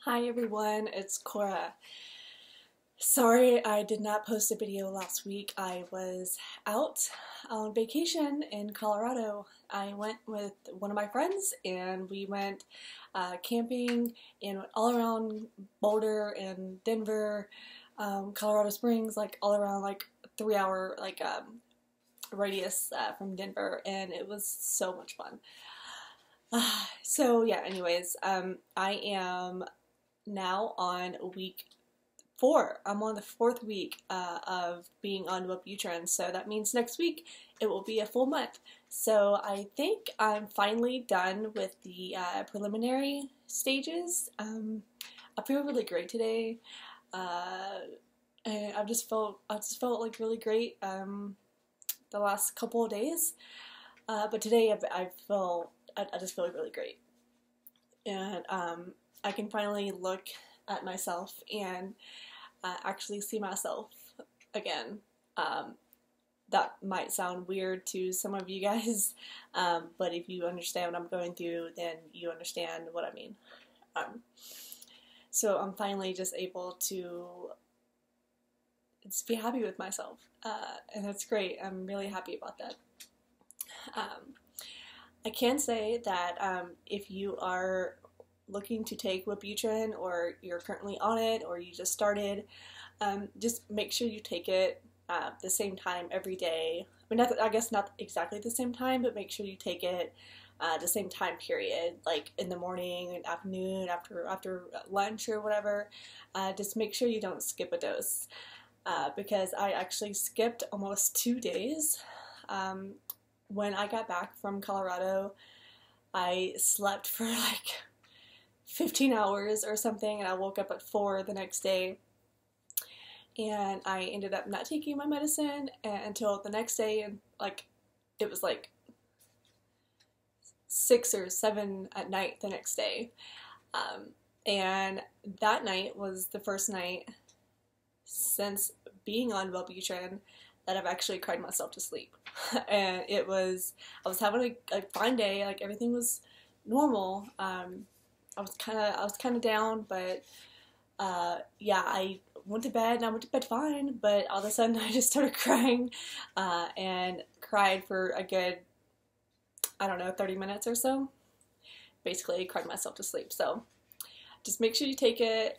Hi everyone, it's Cora. Sorry I did not post a video last week. I was out on vacation in Colorado. I went with one of my friends and we went camping and all around Boulder and Denver, Colorado Springs, like all around like 3 hour radius from Denver, and it was so much fun. So yeah, anyways, I am now on week 4. I'm on the 4th week of being on Wellbutrin, so that means next week it will be a full month. So I think I'm finally done with the preliminary stages. I feel really great today, and I just felt like really great the last couple of days. But today I just feel really great, and I can finally look at myself and actually see myself again. That might sound weird to some of you guys, but if you understand what I'm going through, then you understand what I mean. So I'm finally just able to just be happy with myself, and that's great. I'm really happy about that. I can say that if you are looking to take Wellbutrin, or you're currently on it, or you just started, just make sure you take it the same time every day. I mean, I guess not exactly the same time, but make sure you take it the same time period, like in the morning and afternoon, after lunch or whatever. Just make sure you don't skip a dose, because I actually skipped almost 2 days. When I got back from Colorado, I slept for like 15 hours or something, and I woke up at 4 the next day, and I ended up not taking my medicine until the next day, and like it was like 6 or 7 at night the next day, and that night was the first night since being on Wellbutrin that I've actually cried myself to sleep. And I was having a fine day, like everything was normal. I was kind of down, but yeah, I went to bed, and I went to bed fine, but all of a sudden I just started crying, and cried for a good, I don't know, 30 minutes or so. Basically cried myself to sleep. So just make sure you take it,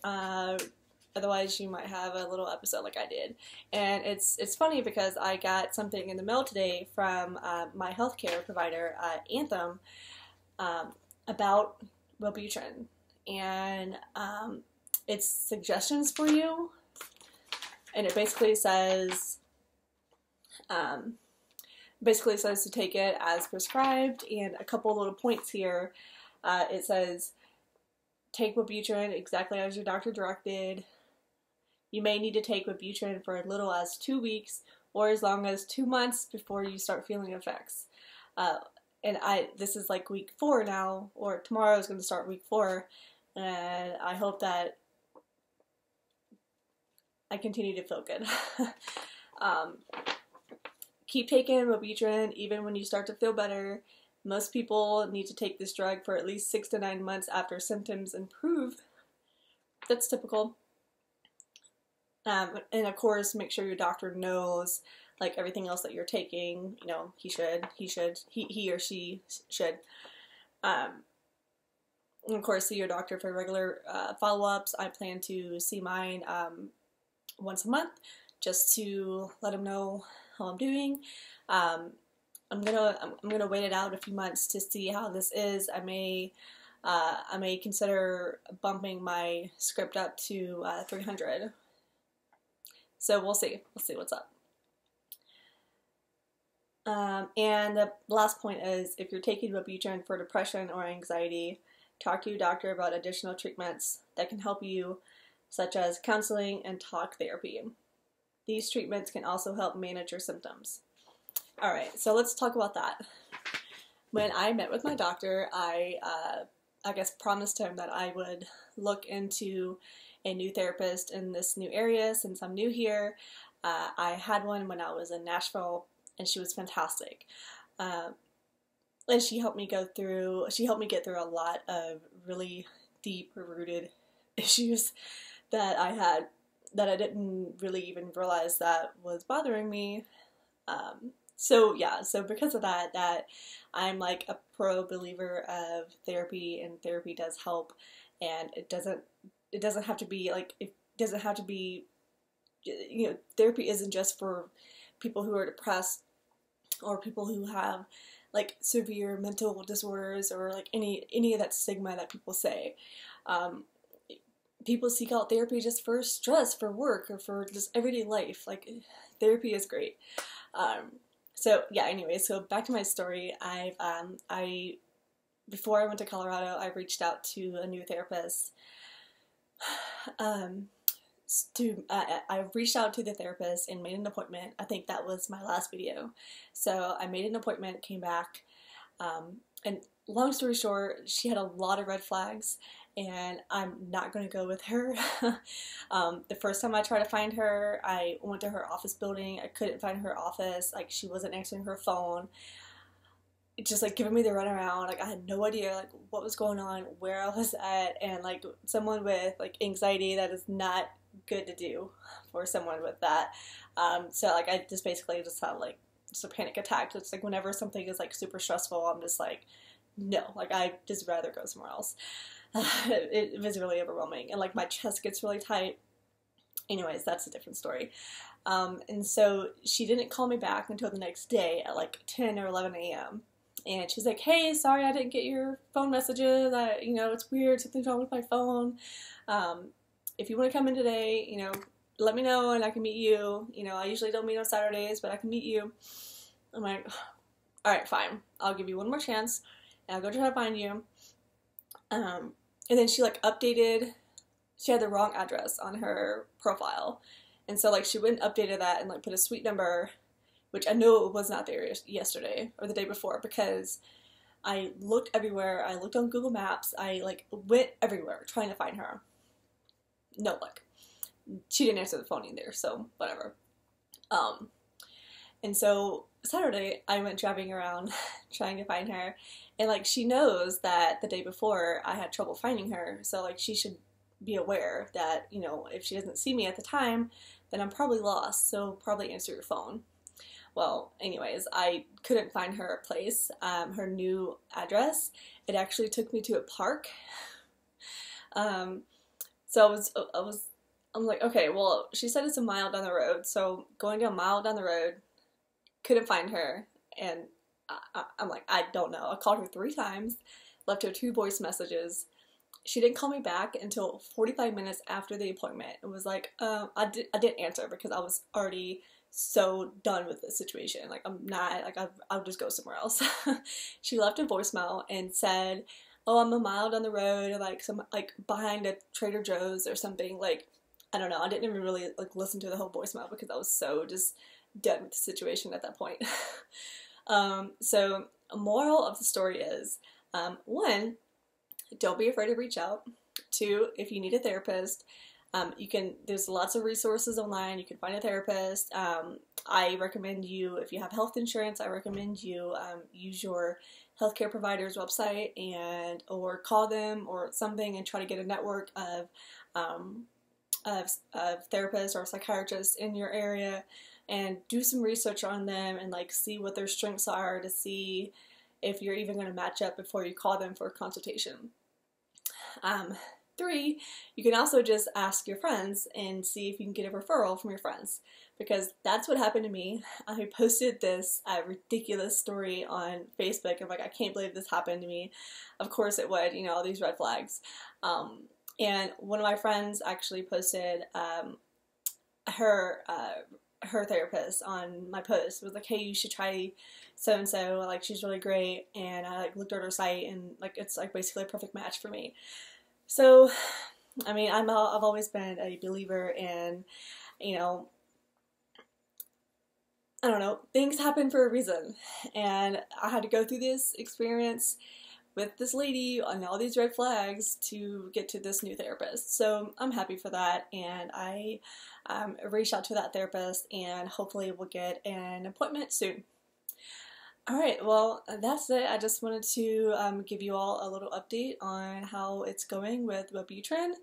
otherwise you might have a little episode like I did. And it's funny because I got something in the mail today from my healthcare provider, Anthem, about Wellbutrin, and it's suggestions for you, and it basically says to take it as prescribed, and a couple little points here. It says take Wellbutrin exactly as your doctor directed. You may need to take Wellbutrin for as little as 2 weeks or as long as 2 months before you start feeling effects. And this is like week 4 now, or tomorrow is going to start week 4, and I hope that I continue to feel good. Keep taking Wellbutrin even when you start to feel better. Most people need to take this drug for at least 6 to 9 months after symptoms improve. That's typical. And of course, make sure your doctor knows, like everything else that you're taking. You know, he or she should. And of course, see your doctor for regular follow-ups. I plan to see mine once a month, just to let him know how I'm doing. I'm gonna wait it out a few months to see how this is. I may consider bumping my script up to 300. So we'll see. We'll see what's up. And the last point is, if you're taking Wellbutrin for depression or anxiety, talk to your doctor about additional treatments that can help you, such as counseling and talk therapy. These treatments can also help manage your symptoms. Alright, so let's talk about that. When I met with my doctor, I guess promised him that I would look into a new therapist in this new area since I'm new here. I had one when I was in Nashville, and she was fantastic. And she helped me get through a lot of really deep-rooted issues that I had that I didn't really even realize that was bothering me. So yeah, so because of that, I'm like a pro believer of therapy, and therapy does help, and it doesn't have to be like, it doesn't have to be, you know, therapy isn't just for people who are depressed or people who have like severe mental disorders or like any of that stigma that people say. People seek out therapy just for stress, for work, or for just everyday life. Like, therapy is great. So yeah, anyway, so back to my story. Before I went to Colorado, I reached out to a new therapist. I reached out to the therapist and made an appointment. I think that was my last video. So I made an appointment, came back, and long story short, she had a lot of red flags, and I'm not going to go with her. The first time I tried to find her, I went to her office building. I couldn't find her office. Like, she wasn't answering her phone. Just like giving me the runaround. Like, I had no idea like what was going on, where I was at, and like someone with like anxiety, that is not good to do for someone with that. So like I just basically just had like just a panic attack. It's like whenever something is like super stressful, I'm just like, no, like I just rather go somewhere else. It was really overwhelming, and like my chest gets really tight. Anyways, that's a different story. And so she didn't call me back until the next day at like 10 or 11 a.m. And she's like, hey, sorry I didn't get your phone messages. You know, it's weird, something's wrong with my phone. If you want to come in today, you know, let me know and I can meet you. You know, I usually don't meet on Saturdays, but I can meet you. I'm like, all right, fine. I'll give you one more chance, and I'll go try to find you. And then she like updated, she had the wrong address on her profile. And so like she went and updated that and like put a suite number, which I know it was not there yesterday or the day before, because I looked everywhere. I looked on Google Maps. I like went everywhere trying to find her. No luck. She didn't answer the phone either, so whatever. And so Saturday I went driving around trying to find her, and like she knows that the day before I had trouble finding her, so like she should be aware that, you know, if she doesn't see me at the time, then I'm probably lost, so probably answer your phone. Well, anyways, I couldn't find her place, her new address. It actually took me to a park. So I'm like, okay, well, she said it's a mile down the road, so going a mile down the road, couldn't find her, and I'm like, I don't know. I called her 3 times, left her 2 voice messages. She didn't call me back until 45 minutes after the appointment. It was like, I didn't answer because I was already so done with the situation. Like, I'm not, like, I'll just go somewhere else. She left a voicemail and said, oh, I'm a mile down the road, like behind a Trader Joe's or something. Like, I don't know. I didn't even really like listen to the whole voicemail because I was so just done with the situation at that point. So a moral of the story is, 1, don't be afraid to reach out. 2, if you need a therapist, there's lots of resources online. You can find a therapist. I recommend you, if you have health insurance, I recommend you use your healthcare provider's website or call them or something and try to get a network of therapists or psychiatrists in your area, and do some research on them and like see what their strengths are to see if you're even going to match up before you call them for a consultation. 3, you can also just ask your friends and see if you can get a referral from your friends, because that's what happened to me. I posted this ridiculous story on Facebook. I'm like, I can't believe this happened to me. Of course it would, you know, all these red flags. And one of my friends actually posted her therapist on my post. It was like, hey, you should try so-and-so, like she's really great. And I like looked at her site and like it's like basically a perfect match for me. So, I mean, I've always been a believer in, you know, I don't know, things happen for a reason, and I had to go through this experience with this lady on all these red flags to get to this new therapist. So I'm happy for that, and I reached out to that therapist, and hopefully we'll get an appointment soon. Alright, well, that's it. I just wanted to give you all a little update on how it's going with Wellbutrin.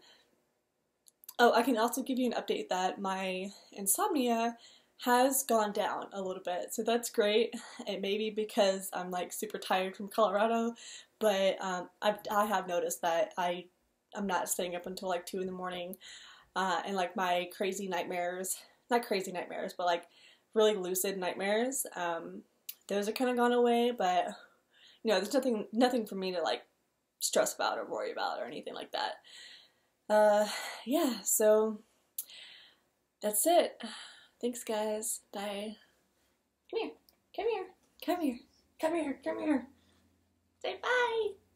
Oh, I can also give you an update that my insomnia has gone down a little bit, so that's great. It may be because I'm like super tired from Colorado, but I have noticed that I'm not staying up until like 2 in the morning, and like my crazy nightmares, not crazy nightmares, but like really lucid nightmares, those are kind of gone away, but you know, there's nothing for me to like stress about or worry about or anything like that. Yeah, so that's it. Thanks, guys. Bye. Come here. Come here. Come here. Come here. Come here. Say bye.